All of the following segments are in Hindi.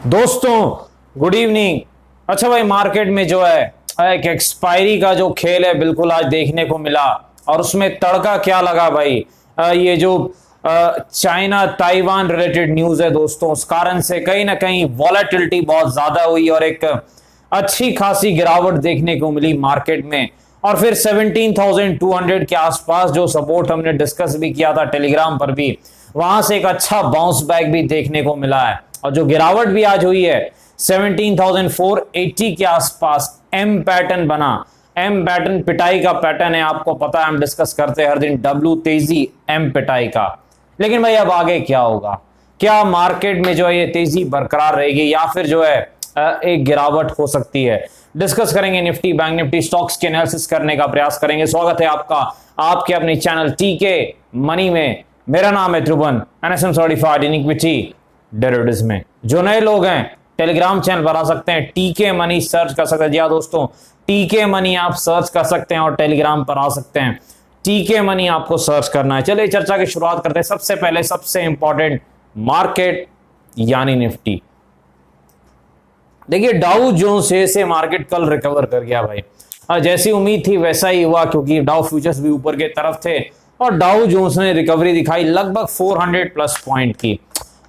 दोस्तों गुड इवनिंग। अच्छा भाई, मार्केट में जो है एक एक्सपायरी का जो खेल है बिल्कुल आज देखने को मिला। और उसमें तड़का क्या लगा भाई, ये जो चाइना ताइवान रिलेटेड न्यूज है दोस्तों, उस कारण से कहीं ना कहीं वॉलेटिलिटी बहुत ज्यादा हुई और एक अच्छी खासी गिरावट देखने को मिली मार्केट में। और फिर 17,200 के आसपास जो सपोर्ट हमने डिस्कस भी किया था टेलीग्राम पर भी, वहां से एक अच्छा बाउंस बैक भी देखने को मिला है। और जो गिरावट भी आज हुई है 17,480 के आसपास एम पैटर्न बना। एम पैटर्न पिटाई का पैटर्न है, आपको पता है, हम डिस्कस करते हैं हर दिन डब्ल्यू तेजी एम पिटाई का। लेकिन भाई अब आगे क्या होगा, क्या मार्केट में जो है ये तेजी बरकरार रहेगी या फिर जो है एक गिरावट हो सकती है, डिस्कस करेंगे। निफ्टी बैंक निफ्टी स्टॉक्स के एनालिसिस करने का प्रयास करेंगे। स्वागत है आपका आपके अपने चैनल टीके मनी में। मेरा नाम है Dhruvan, NSM certified in equity derivatives में। जो नए लोग हैं टेलीग्राम चैनल पर आ सकते हैं, टीके मनी सर्च कर सकते हैं। जी हाँ दोस्तों, टीके मनी आप सर्च कर सकते हैं और टेलीग्राम पर आ सकते हैं। टीके मनी आपको सर्च करना है। चलिए चर्चा की शुरुआत करते हैं। सबसे पहले सबसे इंपॉर्टेंट मार्केट यानी निफ्टी। देखिए डाउ जोन्स से मार्केट कल रिकवर कर गया भाई। जैसी उम्मीद थी वैसा ही हुआ, क्योंकि डाउ फ्यूचर्स भी ऊपर के तरफ थे और डाउ जोन्स ने रिकवरी दिखाई लगभग 400 प्लस पॉइंट की।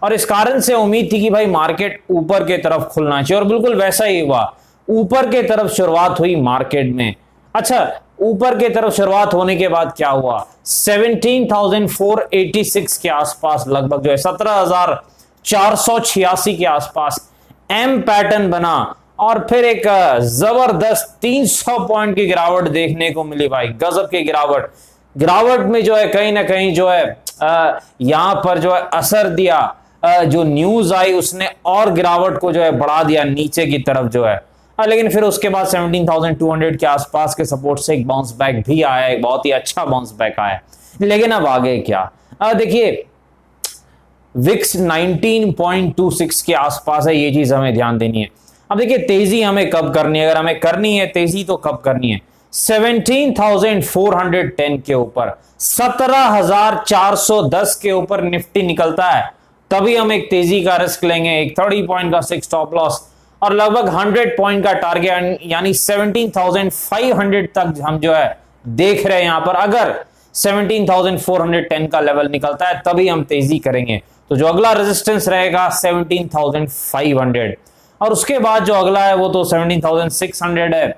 और इस कारण से उम्मीद थी कि भाई मार्केट ऊपर के तरफ खुलना चाहिए और बिल्कुल वैसा ही हुआ। ऊपर के तरफ शुरुआत हुई मार्केट में। अच्छा, ऊपर के तरफ शुरुआत होने के बाद क्या हुआ, 17,486 के आसपास लगभग जो है 17,486 के आसपास एम पैटर्न बना और फिर एक जबरदस्त 300 पॉइंट की गिरावट देखने को मिली भाई। गजब की गिरावट में जो है कहीं ना कहीं जो है यहां पर जो है असर दिया, जो न्यूज आई उसने और गिरावट को जो है बढ़ा दिया नीचे की तरफ जो है। लेकिन फिर उसके बाद 17,200 के आसपास के सपोर्ट से एक बाउंस बैक भी आया, एक बहुत ही अच्छा बाउंस बैक आया। लेकिन अब आगे क्या, देखिए विक्स 19.26 के आसपास है, ये चीज हमें ध्यान देनी है। अब देखिए तेजी हमें कब करनी है, अगर हमें करनी है तेजी तो कब करनी है, 17,410 के ऊपर, 17,410 के ऊपर निफ्टी निकलता है तभी हम एक तेजी का रिस्क लेंगे। एक 30 पॉइंट का सिक्स स्टॉप लॉस और लगभग 100 पॉइंट का टारगेट यानी 17,500 तक हम जो है देख रहे हैं यहां पर। अगर 17,410 का लेवल निकलता है तभी हम तेजी करेंगे। तो जो अगला रेजिस्टेंस रहेगा 17,500 और उसके बाद जो अगला है वो तो 17,600 है।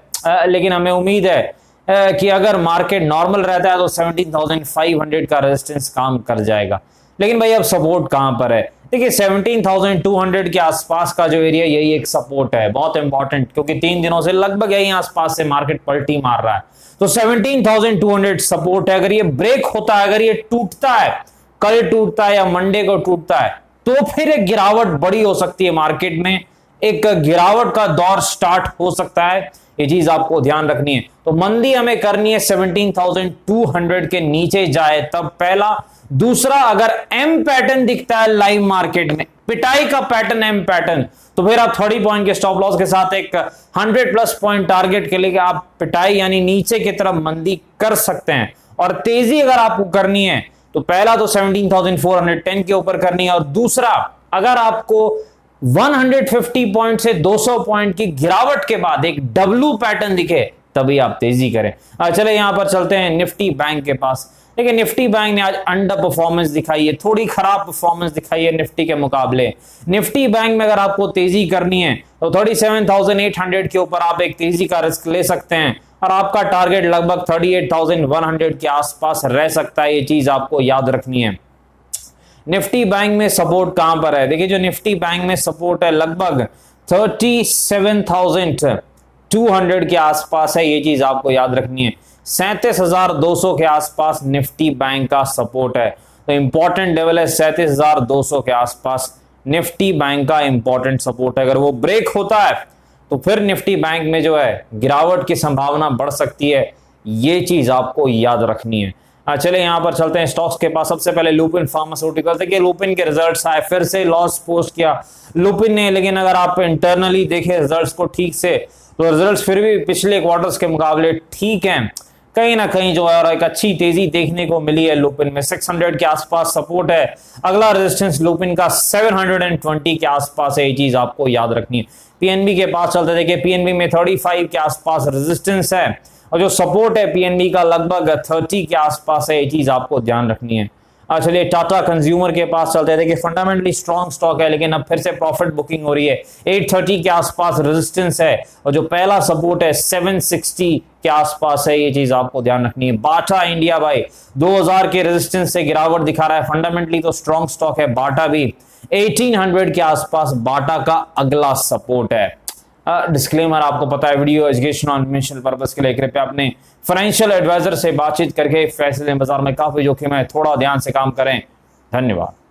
लेकिन हमें उम्मीद है कि अगर मार्केट नॉर्मल रहता है तो 17,500 का रेजिस्टेंस काम कर जाएगा। लेकिन भाई अब सपोर्ट कहां पर है, देखिए 17,200 के आसपास का जो एरिया यही एक सपोर्ट है, बहुत इंपॉर्टेंट, क्योंकि 3 दिनों से लगभग यही आसपास से मार्केट पलटी मार रहा है। तो 17,200 सपोर्ट है। अगर ये ब्रेक होता है, अगर ये टूटता है, कल टूटता है या मंडे को टूटता है, तो फिर एक गिरावट बड़ी हो सकती है मार्केट में, एक गिरावट का दौर स्टार्ट हो सकता है। ये चीज आपको ध्यान रखनी है। तो मंदी हमें करनी है 17,200 के नीचे जाए तब, पहला। दूसरा, अगर एम पैटर्न दिखता है लाइव मार्केट में, पिटाई का पैटर्न एम पैटर्न, तो फिर आप 30 पॉइंट के स्टॉप लॉस के साथ एक 100 प्लस पॉइंट टारगेट के लिए आप पिटाई यानी नीचे की तरफ मंदी कर सकते हैं। और तेजी अगर आपको करनी है तो पहला तो 17,410 के ऊपर करनी है और दूसरा, अगर आपको 150 पॉइंट से 200 पॉइंट की गिरावट के बाद एक डब्ल्यू पैटर्न दिखे तभी आप तेजी करें। चले यहां पर चलते हैं निफ्टी बैंक के पास। देखिए निफ्टी बैंक ने आज अंडर परफॉर्मेंस दिखाई है, थोड़ी खराब परफॉर्मेंस दिखाई है निफ्टी के मुकाबले। निफ्टी बैंक में अगर आपको तेजी करनी है तो 37,800 के ऊपर आप एक तेजी का रिस्क ले सकते हैं और आपका टारगेट लगभग 38,100 के आसपास रह सकता है। ये चीज आपको याद रखनी है। निफ्टी बैंक में सपोर्ट कहां पर है, देखिए जो निफ्टी बैंक में सपोर्ट है लगभग 37,200 के आसपास है। ये चीज आपको याद रखनी है। 37,200 के आसपास निफ्टी बैंक का सपोर्ट है। तो इंपॉर्टेंट लेवल है 37,200 के आसपास निफ्टी बैंक का इंपॉर्टेंट सपोर्ट है। अगर वो ब्रेक होता है तो फिर निफ्टी बैंक में जो है गिरावट की संभावना बढ़ सकती है। ये चीज आपको याद रखनी है। चले यहां पर चलते हैं स्टॉक्स के पास। सबसे पहले लुपिन फार्मास्यूटिकल्स। देखिए लुपिन के रिजल्ट्स आए, फिर से लॉस पोस्ट किया लुपिन ने, लेकिन अगर आप इंटरनली देखें रिजल्ट्स को ठीक से तो रिजल्ट्स फिर भी पिछले क्वार्टर्स के मुकाबले ठीक हैं। कहीं ना कहीं जो है और एक अच्छी तेजी देखने को मिली है। लुपिन में 600 के आसपास सपोर्ट है, अगला रेजिस्टेंस लुपिन का 720 के आसपास है, ये चीज आपको याद रखनी है। पीएनबी के पास चलते देखिए, पीएनबी में 35 के आसपास रेजिस्टेंस है और जो सपोर्ट है पीएनबी का लगभग 30 के आसपास है, ये चीज आपको ध्यान रखनी है। चलिए टाटा कंज्यूमर के पास चलते थे कि फंडामेंटली स्ट्रॉन्ग स्टॉक है लेकिन अब फिर से प्रॉफिट बुकिंग हो रही है। 830 के आसपास रेजिस्टेंस है और जो पहला सपोर्ट है 760 के आसपास है, ये चीज आपको ध्यान रखनी है। बाटा इंडिया भाई 2000 के रेजिस्टेंस से गिरावट दिखा रहा है, फंडामेंटली तो स्ट्रॉन्ग स्टॉक है। बाटा भी 1800 के आसपास बाटा का अगला सपोर्ट है। डिस्क्लेमर आपको पता है, वीडियो एजुकेशन और इन्फॉर्मेशनल पर्पस के लिए कृपया अपने फाइनेंशियल एडवाइजर से बातचीत करके फैसले बाजार में काफी जोखिम है, थोड़ा ध्यान से काम करें। धन्यवाद।